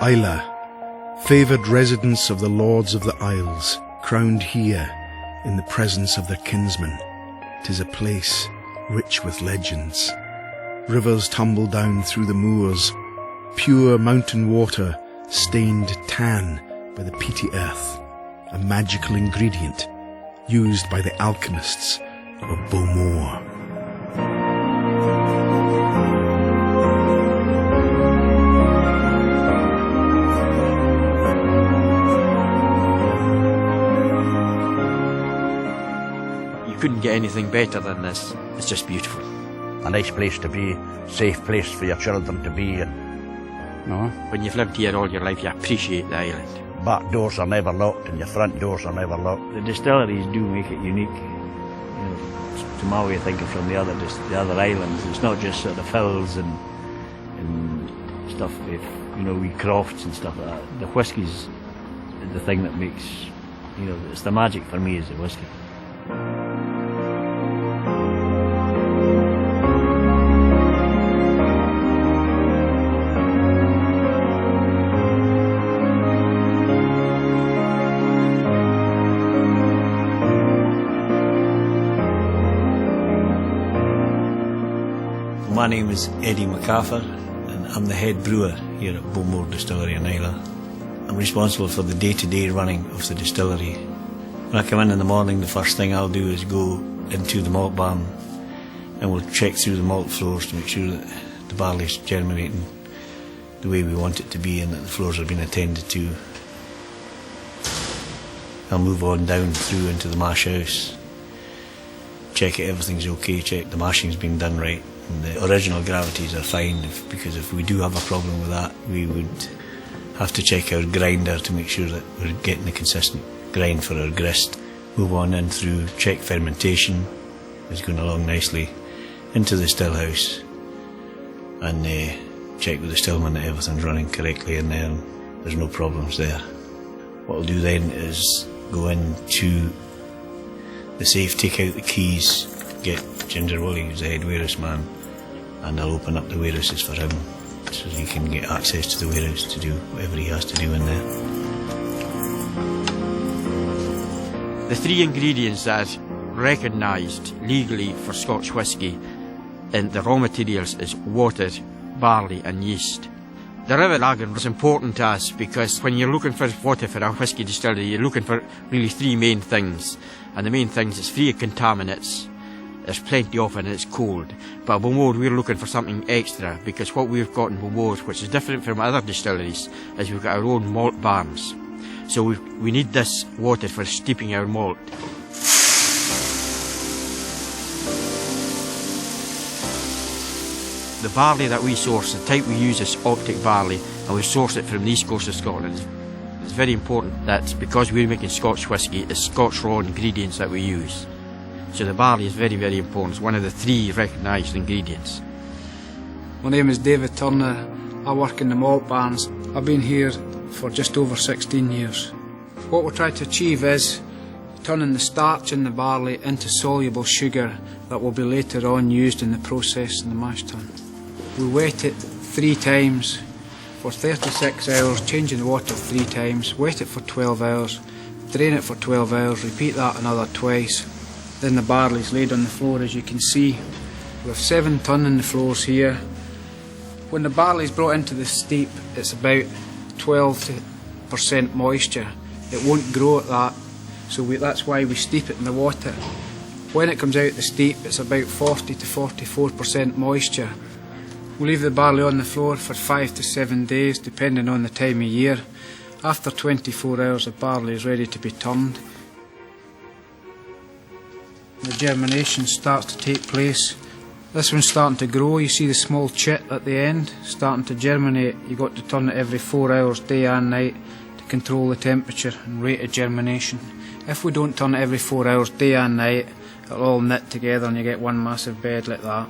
Islay, favoured residence of the Lords of the Isles, crowned here in the presence of their kinsmen. 'Tis a place rich with legends. Rivers tumble down through the moors, pure mountain water stained tan by the peaty earth, a magical ingredient used by the alchemists of Bowmore. You couldn't get anything better than this. It's just beautiful. A nice place to be, safe place for your children to be. No? When you've lived here all your life, you appreciate the island. Back doors are never locked and your front doors are never locked. The distilleries do make it unique. You know, to my way of thinking from the other islands, it's not just sort of fills and stuff, wee crofts and stuff like that. The whiskey's the thing that makes, it's the magic for me is the whiskey. My name is Eddie MacArthur and I'm the head brewer here at Bowmore Distillery in Islay. I'm responsible for the day-to-day running of the distillery. When I come in the morning, the first thing I'll do is go into the malt barn and we'll check through the malt floors to make sure that the barley's germinating the way we want it to be and that the floors are being attended to. I'll move on down through into the mash house, check it, everything's okay, check the mashing's being done right. And the original gravities are fine, because if we do have a problem with that, we would have to check our grinder to make sure that we're getting a consistent grind for our grist. Move on in through, check fermentation is going along nicely, into the still house, and check with the stillman that everything's running correctly in there and there's no problems there. What I'll do then is go into the safe, take out the keys, get Ginger Willie, who's the head warehouse man, and I'll open up the warehouses for him so he can get access to the warehouse to do whatever he has to do in there. The three ingredients that are recognised legally for Scotch whisky in the raw materials is water, barley and yeast. The river Laggan was important to us because when you're looking for water for a whisky distillery, you're looking for really three main things. And the main things is free of contaminants, there's plenty of it and it's cold. But at Bowmore we're looking for something extra because what we've got in Bowmore, which is different from other distilleries, is we've got our own malt barns. So we need this water for steeping our malt. The barley that we source, the type we use is Optic barley, and we source it from the east coast of Scotland. It's very important that because we're making Scotch whisky, it's Scotch raw ingredients that we use. So the barley is very, very important. It's one of the three recognised ingredients. My name is David Turner. I work in the malt barns. I've been here for just over 16 years. What we try to achieve is turning the starch in the barley into soluble sugar that will be later on used in the process in the mash tun. We wet it 3 times for 36 hours, changing the water 3 times, wet it for 12 hours, drain it for 12 hours, repeat that another twice. Then the barley's laid on the floor, as you can see. We have 7 ton in the floors here. When the barley's brought into the steep, it's about 12% moisture. It won't grow at that, so that's why we steep it in the water. When it comes out the steep, it's about 40 to 44% moisture. We leave the barley on the floor for 5 to 7 days, depending on the time of year. After 24 hours, the barley is ready to be turned. The germination starts to take place. This one's starting to grow. You see the small chit at the end starting to germinate. You've got to turn it every 4 hours, day and night, to control the temperature and rate of germination. If we don't turn it every 4 hours, day and night, it'll all knit together and you get one massive bed like that.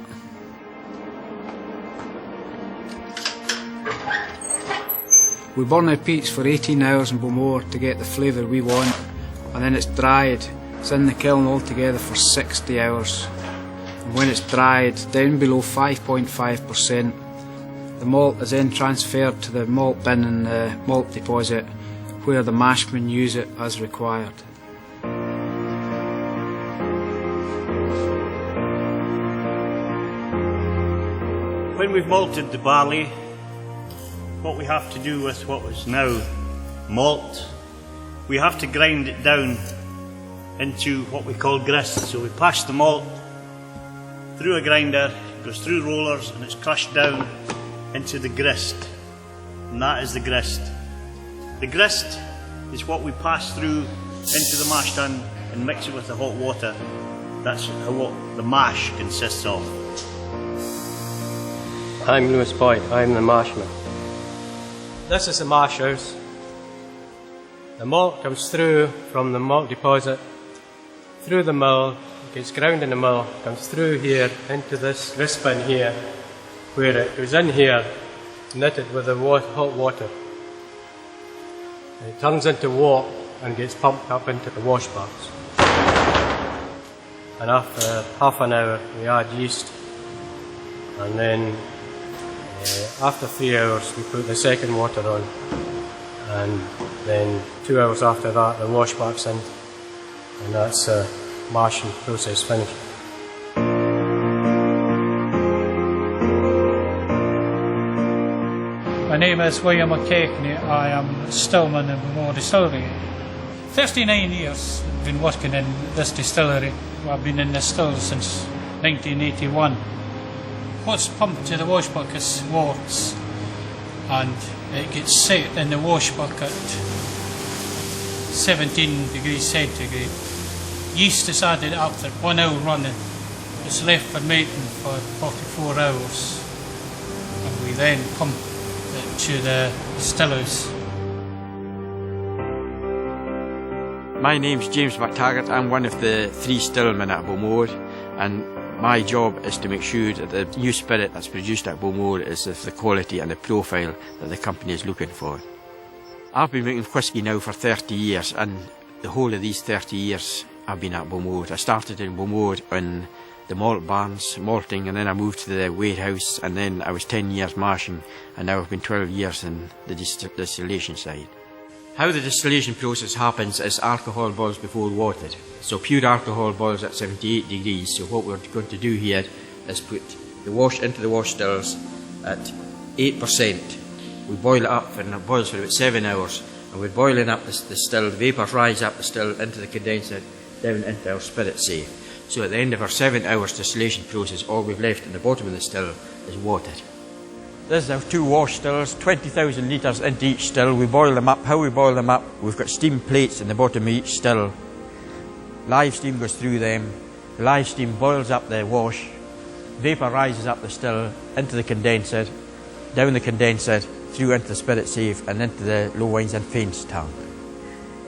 We burn our peats for 18 hours in Bowmore to get the flavour we want, and then it's dried. It's in the kiln altogether for 60 hours. And when it's dried down below 5.5%, The malt is then transferred to the malt bin in the malt deposit, where the mashmen use it as required. When we've malted the barley, what we have to do with what is now malt, we have to grind it down into what we call grist. So we pass the malt through a grinder, it goes through rollers, and it's crushed down into the grist. And that is the grist. The grist is what we pass through into the mash tun and mix it with the hot water. That's what the mash consists of. I'm Lewis Boyd, I'm the marshman. This is the mash house. The malt comes through from the malt deposit, through the mill, gets ground in the mill, comes through here into this grist bin here, where it goes in here, knitted with the hot water. It turns into wort and gets pumped up into the wash baths. And after half an hour we add yeast, and then after 3 hours we put the second water on, and then 2 hours after that the wash back's in, and that's the mashing process finished. My name is William McKechnie. I am stillman in Bowmore Distillery. 39 years I've been working in this distillery. I've been in the still since 1981. What's pumped to the wash bucket is worts, and it gets set in the wash bucket 17 degrees centigrade. Yeast is added after 1 hour running. It's left fermenting for 44 hours, and we then pump it to the distillers. My name's James McTaggart. I'm one of the 3 stillmen at Bowmore, and my job is to make sure that the new spirit that's produced at Bowmore is of the quality and the profile that the company is looking for. I've been making whisky now for 30 years, and the whole of these 30 years I've been at Bowmore. I started in Bowmore in the malt barns, malting, and then I moved to the warehouse, and then I was 10 years mashing, and now I've been 12 years in the distillation side. How the distillation process happens is alcohol boils before water. So pure alcohol boils at 78 degrees. So what we're going to do here is put the wash into the wash stills at 8%. We boil it up, and it boils for about 7 hours. And we're boiling up the still, the vapours rise up the still into the condenser, down into our spirit safe. So at the end of our 7 hours distillation process, all we've left in the bottom of the still is water. This is our 2 wash stills, 20,000 litres into each still. We boil them up. How we boil them up, we've got steam plates in the bottom of each still. Live steam goes through them. The live steam boils up the wash. Vapour rises up the still into the condenser, down the condenser, through into the spirit safe and into the low wines and faints tank.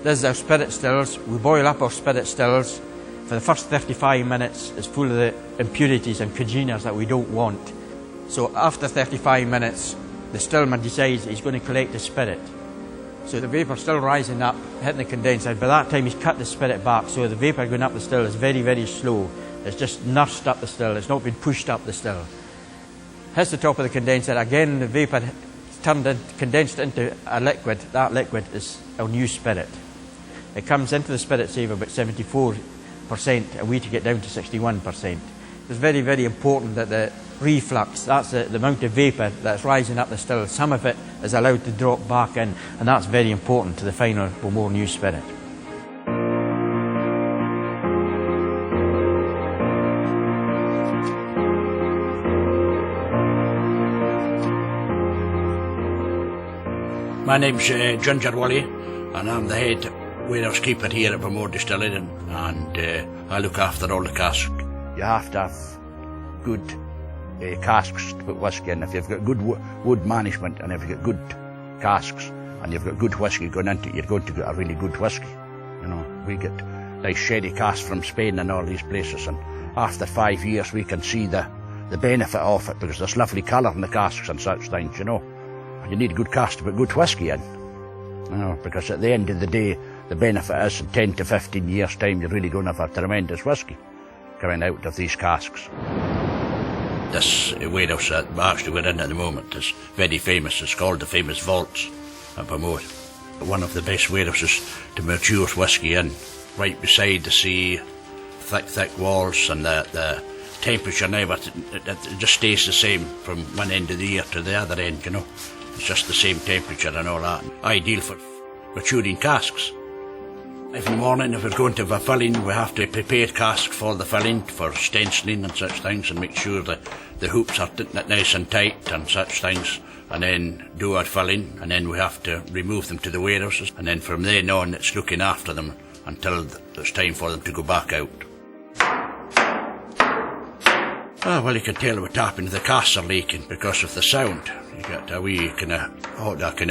This is our spirit stills. We boil up our spirit stills. For the first 35 minutes, it's full of the impurities and congeners that we don't want. So after 35 minutes, the stillman decides he's going to collect the spirit. So the vapour still rising up, hitting the condenser. By that time he's cut the spirit back, so the vapour going up the still is very, very slow. It's just nursed up the still, it's not been pushed up the still. Hits the top of the condenser, again the vapour turned in, condensed into a liquid. That liquid is our new spirit. It comes into the spirit safe about 74%, and we to get down to 61%. It's very, very important that the reflux, that's the amount of vapour that's rising up the still, some of it is allowed to drop back in, and that's very important to the final Bowmore new spirit. My name's Ginger Wally, and I'm the head warehouse keeper here at Bowmore Distillery, and I look after all the casks. You have to have good casks to put whisky in. If you've got good wood management, and if you've got good casks and you've got good whisky going into it, you're going to get a really good whisky. You know, we get nice sherry casks from Spain and all these places, and after 5 years we can see the benefit of it, because there's lovely colour in the casks and such things, you know. You need a good cask to put good whisky in, you know, because at the end of the day the benefit is in 10 to 15 years time you're really going to have a tremendous whisky coming out of these casks. This warehouse that actually we're in at the moment is very famous. It's called the famous Vaults at Bowmore. One of the best warehouses to mature whisky in, right beside the sea, thick walls, and the temperature now, it just stays the same from one end of the year to the other end, you know. It's just the same temperature and all that. Ideal for maturing casks. Every morning if we're going to have a filling, we have to prepare casks for the filling, for stenciling and such things, and make sure that the hoops are nice and tight and such things, and then do our filling, and then we have to remove them to the warehouses, and then from then on it's looking after them until it's time for them to go back out. Well, you can tell what's happening. The casks are leaking because of the sound. You get a wee kind of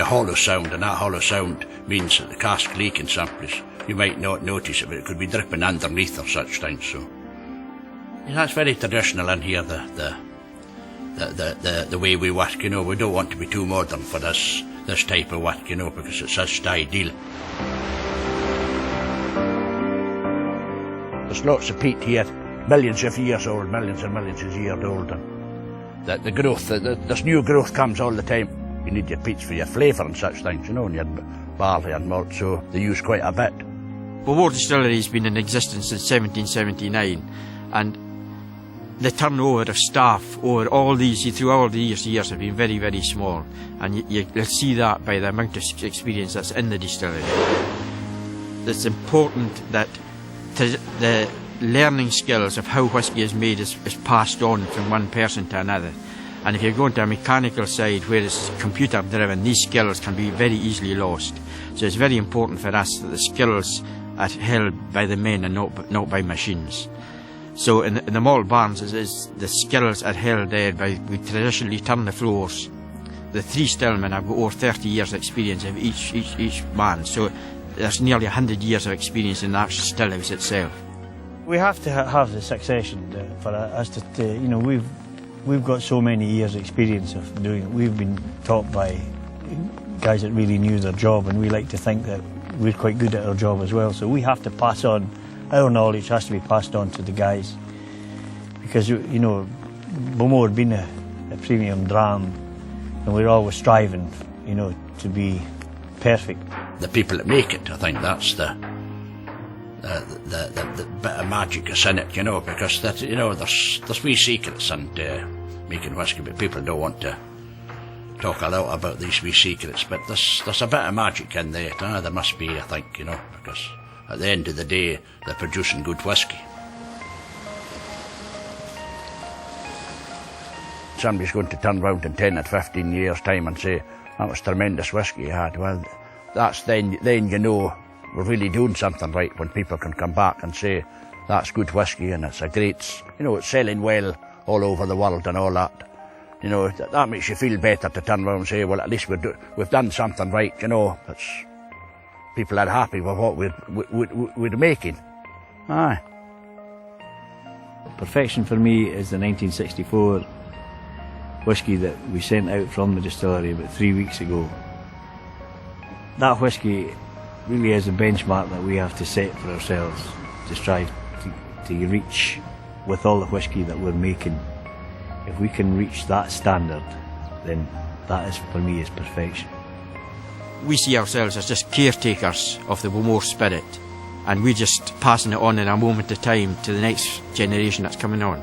hollow sound, and that hollow sound means that the cask leaking someplace. You might not notice it, but it could be dripping underneath or such things. So, yeah, that's very traditional in here. The way we work, you know, we don't want to be too modern for this type of work, you know, because it's just ideal. There's lots of peat here, millions of years old, millions and millions of years old, and the growth, this new growth comes all the time. You need your peats for your flavour and such things, you know, and your barley and malt, so they use quite a bit. Bowmore Distillery has been in existence since 1779, and the turnover of staff through all the years have been very, very small, and you'll see that by the amount of experience that's in the distillery. It's important that the learning skills of how whisky is made is passed on from one person to another. And if you're going to a mechanical side where it's computer driven, these skills can be very easily lost. So it's very important for us that the skills are held by the men and not by machines. So in the malt barns, the skills are held there by, we traditionally turn the floors. The three stillmen have got over 30 years experience of each man, so there's nearly 100 years of experience in the actual still house itself. We have to have the succession for us to, you know, we've got so many years experience of doing it. We've been taught by guys that really knew their job, and we like to think that we're quite good at our job as well. So we have to pass on, our knowledge has to be passed on to the guys. Because, you know, Bowmore being a premium dram, and we're always striving, you know, to be perfect. The people that make it, I think that's the bit of magic that's in it, you know, because that, you know, there's wee secrets in making whisky, but people don't want to talk a lot about these wee secrets, but there's a bit of magic in there. There must be, I think, you know, because at the end of the day they're producing good whisky. Somebody's going to turn round in 10 or 15 years time and say, that was tremendous whisky you had. Well, that's then you know we're really doing something right, when people can come back and say that's good whisky and it's a great, you know, it's selling well all over the world and all that. You know, that makes you feel better to turn around and say, well, at least we've done something right, you know. People are happy with what we're making. Aye. Perfection for me is the 1964 whisky that we sent out from the distillery about 3 weeks ago. That whisky really is a benchmark that we have to set for ourselves to strive to reach with all the whisky that we're making. If we can reach that standard, then that is, for me, is perfection. We see ourselves as just caretakers of the Bowmore spirit, and we're just passing it on in a moment of time to the next generation that's coming on.